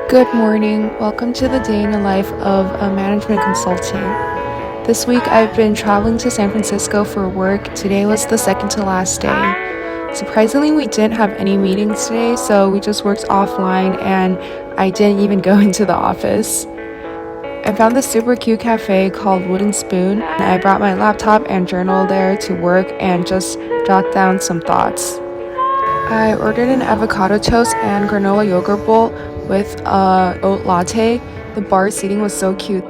Good morning. Welcome to the day in the life of a management consultant. This week I've been traveling to San Francisco for work. Today was the second to last day. Surprisingly, we didn't have any meetings today, so we just worked offline and I didn't even go into the office. I found this super cute cafe called Wooden Spoon. I brought my laptop and journal there to work and just jot down some thoughts. I ordered an avocado toast and granola yogurt bowl with a oat latte. The bar seating was so cute.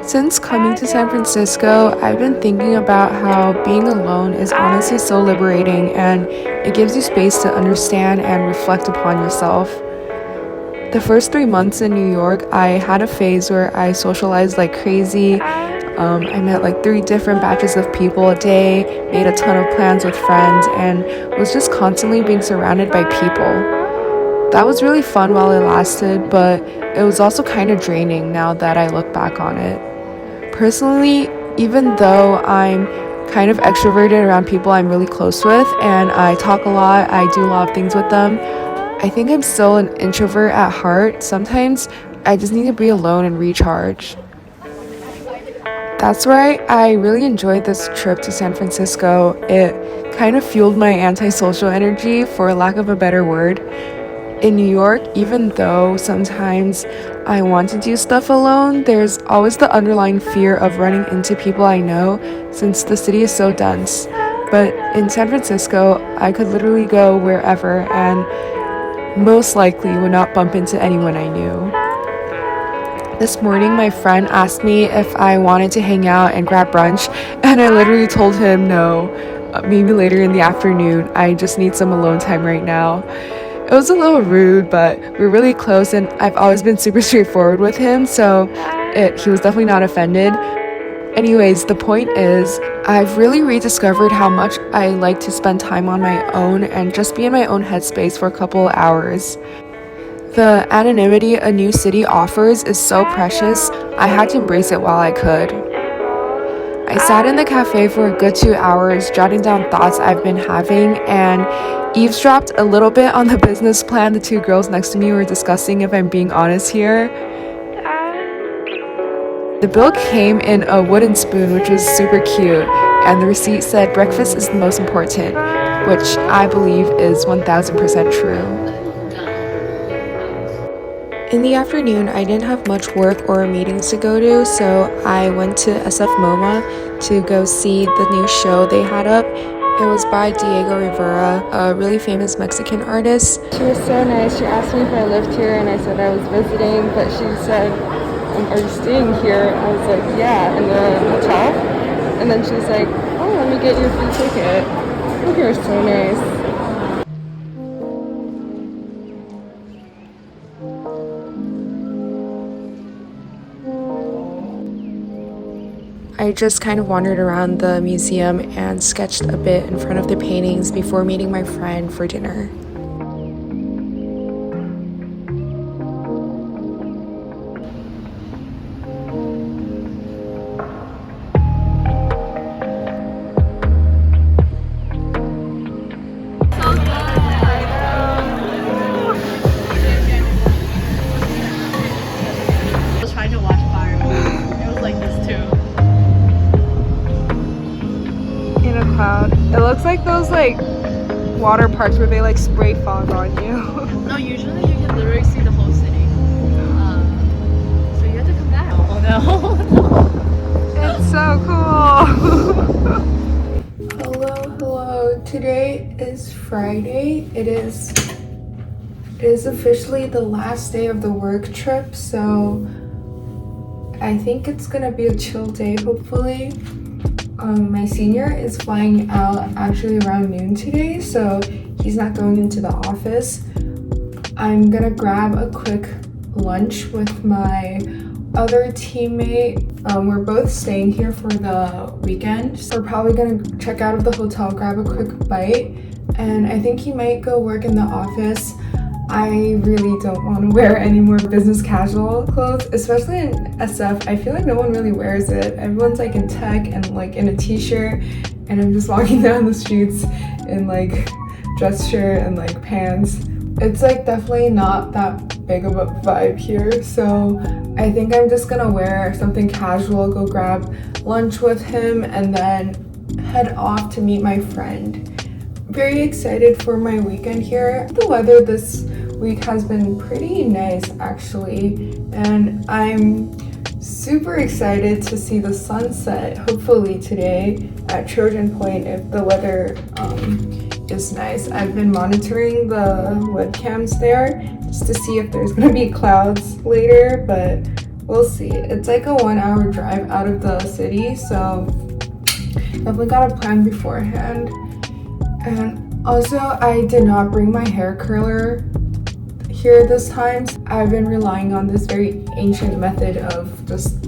Since coming to San Francisco, I've been thinking about how being alone is honestly so liberating and it gives you space to understand and reflect upon yourself. The first 3 months in New York, I had a phase where I socialized like crazy. I met like 3 different batches of people a day, made a ton of plans with friends, and was just constantly being surrounded by people. That was really fun while it lasted, but it was also kind of draining now that I look back on it. Personally, even though I'm kind of extroverted around people I'm really close with and I talk a lot, I do a lot of things with them, I think I'm still an introvert at heart. Sometimes I just need to be alone and recharge. That's why I really enjoyed this trip to San Francisco. It kind of fueled my antisocial energy, for lack of a better word. In New York, even though sometimes I want to do stuff alone, there's always the underlying fear of running into people I know since the city is so dense. But in San Francisco, I could literally go wherever and most likely would not bump into anyone I knew. This morning, my friend asked me if I wanted to hang out and grab brunch, and I literally told him no, maybe later in the afternoon. I just need some alone time right now. It was a little rude, but we're really close, and I've always been super straightforward with him, so he was definitely not offended. Anyways, the point is, I've really rediscovered how much I like to spend time on my own and just be in my own headspace for a couple of hours. The anonymity a new city offers is so precious, I had to embrace it while I could. I sat in the cafe for a good 2 hours, jotting down thoughts I've been having, and eavesdropped a little bit on the business plan the 2 girls next to me were discussing, if I'm being honest here. The bill came in a wooden spoon, which was super cute, and the receipt said breakfast is the most important, which I believe is 1000% true. In the afternoon, I didn't have much work or meetings to go to, so I went to SF MoMA to go see the new show they had up. It was by Rivera, a really famous Mexican artist. She was so nice. She asked me if I lived here, and I said I was visiting, but she said, are you staying here? I was like, yeah, in the hotel. And then she was like, oh, let me get you a free ticket. Oh, you're so nice. I just kind of wandered around the museum and sketched a bit in front of the paintings before meeting my friend for dinner. I was trying to watch fireworks. It was like this too. In a cloud. It looks like those like water parks where they like spray fog on you. No, usually you can literally see the whole city. So you have to come back. Oh no. It's so cool. Hello. Today is Friday. It is officially the last day of the work trip, so I think it's gonna be a chill day, hopefully. My senior is flying out actually around noon today, so he's not going into the office. I'm gonna grab a quick lunch with my other teammate. We're both staying here for the weekend, so we're probably gonna check out of the hotel, grab a quick bite, and I think he might go work in the office. I really don't want to wear any more business casual clothes, especially in SF. I feel like no one really wears it. Everyone's like in tech and like in a t-shirt, and I'm just walking down the streets in like dress shirt and like pants. It's like definitely not that big of a vibe here, so I think I'm just gonna wear something casual, go grab lunch with him, and then head off to meet my friend. Very excited for my weekend here. The weather this week has been pretty nice actually, and I'm super excited to see the sunset hopefully today at Trojan Point if the weather is nice. I've been monitoring the webcams there just to see if there's gonna be clouds later, but we'll see. It's like a 1-hour drive out of the city, so definitely gotta plan beforehand. And also, I did not bring my hair curler here this time. I've been relying on this very ancient method of just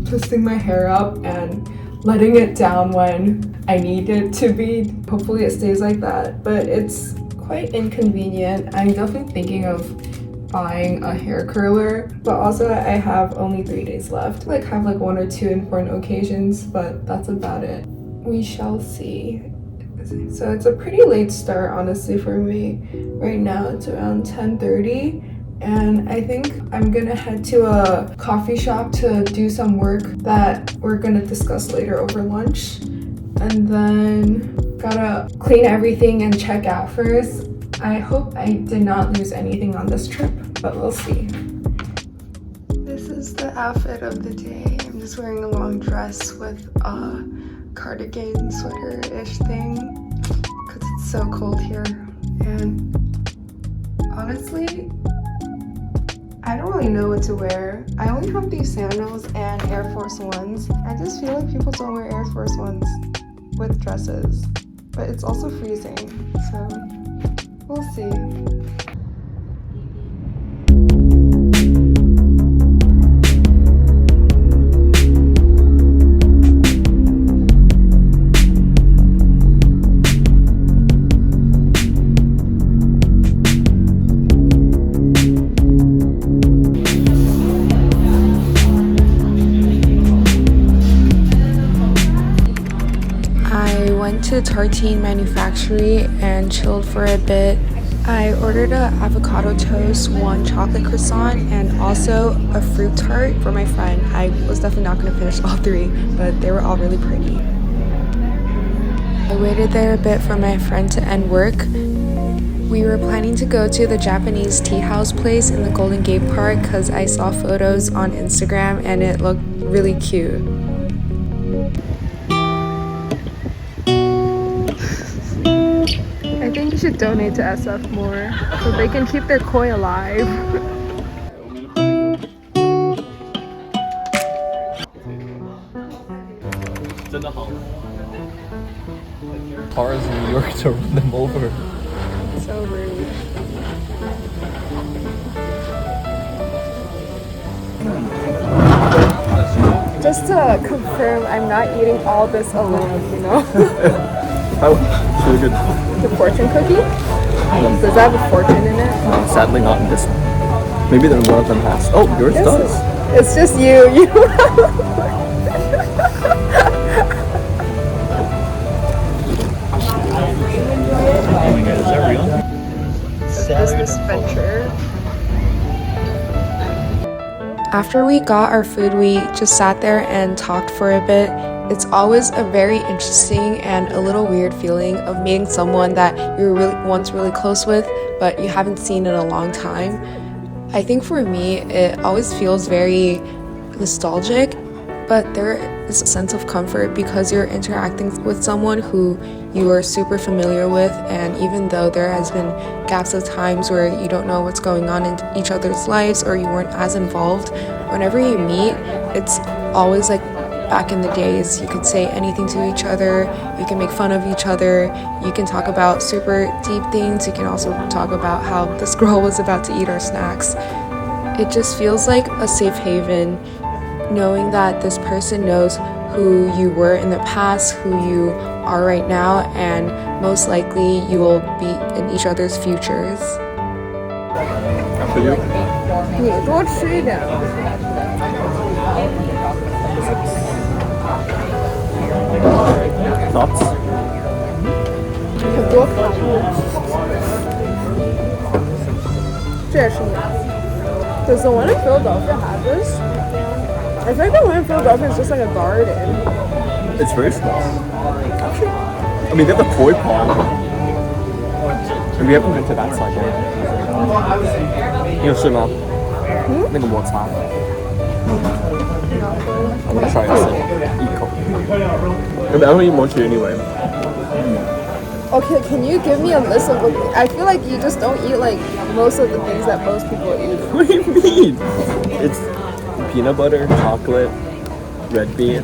twisting my hair up and letting it down when I need it to be. Hopefully it stays like that, but it's quite inconvenient. I'm definitely thinking of buying a hair curler, but also I have only 3 days left. I have like 1 or 2 important occasions, but that's about it. We shall see. So it's a pretty late start honestly for me. Right now it's around 10:30, and I think I'm gonna head to a coffee shop to do some work that we're gonna discuss later over lunch, and then gotta clean everything and check out first. I hope I did not lose anything on this trip, but we'll see. This is the outfit of the day. I'm just wearing a long dress with a cardigan sweater-ish thing because it's so cold here. And honestly, I don't really know what to wear. I only have these sandals and Air Force Ones. I just feel like people don't wear Air Force Ones with dresses, but it's also freezing, so we'll see. To Tartine Manufactory and chilled for a bit. I ordered a avocado toast, 1 chocolate croissant, and also a fruit tart for my friend. I was definitely not going to finish all 3, but they were all really pretty. I waited there a bit for my friend to end work. We were planning to go to the Japanese tea house place in the Golden Gate Park because I saw photos on Instagram and it looked really cute. I think you should donate to SF more so they can keep their koi alive. Cars in New York to run them over. So rude. Just to confirm, I'm not eating all this alone, you know? Oh, it's really good. The fortune cookie? Does that have a fortune in it? Sadly not in this one. Maybe one of them has. Oh, yours does. It's just you. Oh my god, is that real? Business venture. After we got our food, we just sat there and talked for a bit. It's always a very interesting and a little weird feeling of meeting someone that you were once really close with, but you haven't seen in a long time. I think for me, it always feels very nostalgic, but there is a sense of comfort because you're interacting with someone who you are super familiar with, and even though there has been gaps of times where you don't know what's going on in each other's lives or you weren't as involved, whenever you meet, it's always like back in the days. You could say anything to each other, you can make fun of each other, you can talk about super deep things, you can also talk about how this girl was about to eat our snacks. It just feels like a safe haven, knowing that this person knows who you were in the past, who you are right now, and most likely you will be in each other's futures. For you? 你多吃一点。 Thoughts? 很多卡路，这也是你。Does the one in Philadelphia have this? I think the one in Philadelphia is just like a garden. It's very small. Actually, I mean, they have the koi pond. And we haven't been to that side yet. 你有试吗？那个抹茶。I'm gonna try this. Eat coke. I don't eat mochi anyway. Okay, can you give me a list of what I feel like you just don't eat like most of the things that most people eat. What do you mean? It's peanut butter, chocolate, red bean,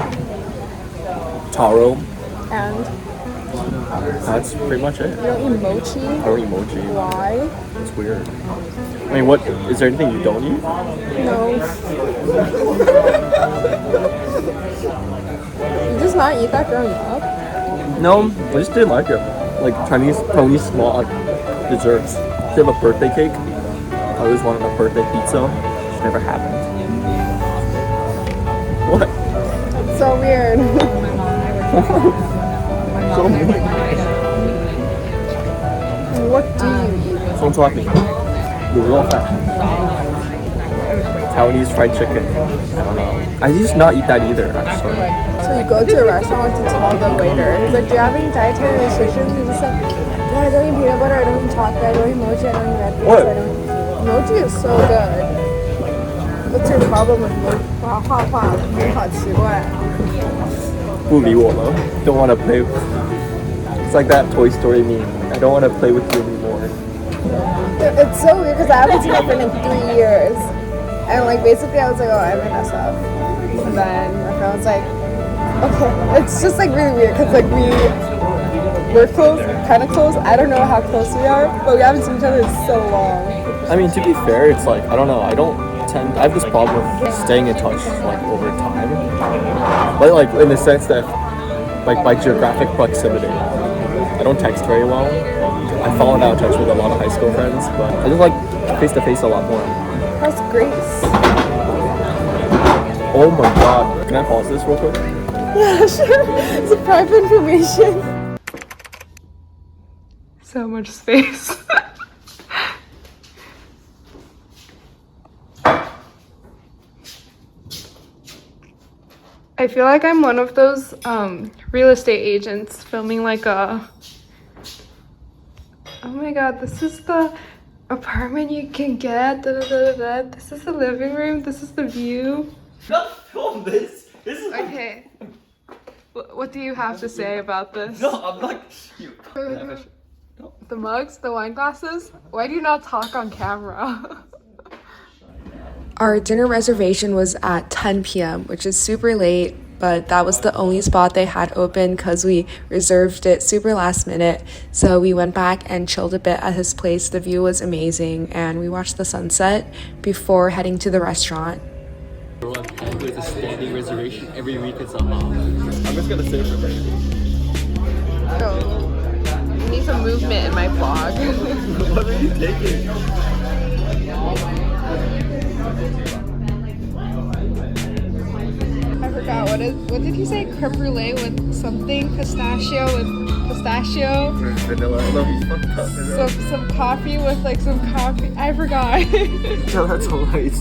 taro. And That's pretty much it. you don't eat mochi? I don't eat mochi. Why? It's weird. I mean, what? Is there anything you don't eat? No. You just not eat that growing up? No, I just didn't like it. Like Tony's small desserts. They have a birthday cake. I always wanted a birthday pizza. It never happened. What? So weird. So mean. What do you eat? Someone taught me. Taiwanese fried chicken. I don't know. I used to not eat that either, actually. So you go to a restaurant to tell the waiter, he's like, do you have any dietary restrictions? He's just like, yeah, I don't eat peanut butter, I don't eat chocolate, I don't eat mochi, I don't eat red beans, What? I don't eat... Mochi is so good. What's your problem with mochi? 你好奇怪。不理我了. Don't want to play. It's like that Toy Story meme. I don't want to play with you anymore. It's so weird because I haven't seen my friend in 3 years. And like basically I was like, oh, I'm in SF. And then my friend was like, okay. It's just like really weird because like we're close, kind of close. I don't know how close we are, but we haven't seen each other in so long. I mean, to be fair, it's like, I don't know. I have this problem with staying in touch like over time. But like in the sense that like by geographic proximity. I don't text very well. I've fallen out of touch with a lot of high school friends, but I just like face to face a lot more. How's Grace? Oh my god. Can I pause this real quick? Yeah, sure. It's a private information. So much space. I feel like I'm one of those real estate agents filming like a... Oh my god, this is the apartment you can get. Da, da, da, da, da. This is the living room. This is the view. Not film this. This is Okay. What do you have to say about this? No, I'm not cute. The mugs, the wine glasses. Why do you not talk on camera? Our dinner reservation was at 10 p.m., which is super late, but that was the only spot they had open because we reserved it super last minute. So we went back and chilled a bit at his place. The view was amazing, and we watched the sunset before heading to the restaurant. With a standing reservation every week it's a lot. I'm just gonna say it for me. So, we need some movement in my vlog. What are you taking? I forgot, what did he say? Creme brulee with something? Pistachio with pistachio? Vanilla. I love you. Fucked up. Some coffee with like some coffee. I forgot. No, that's all right.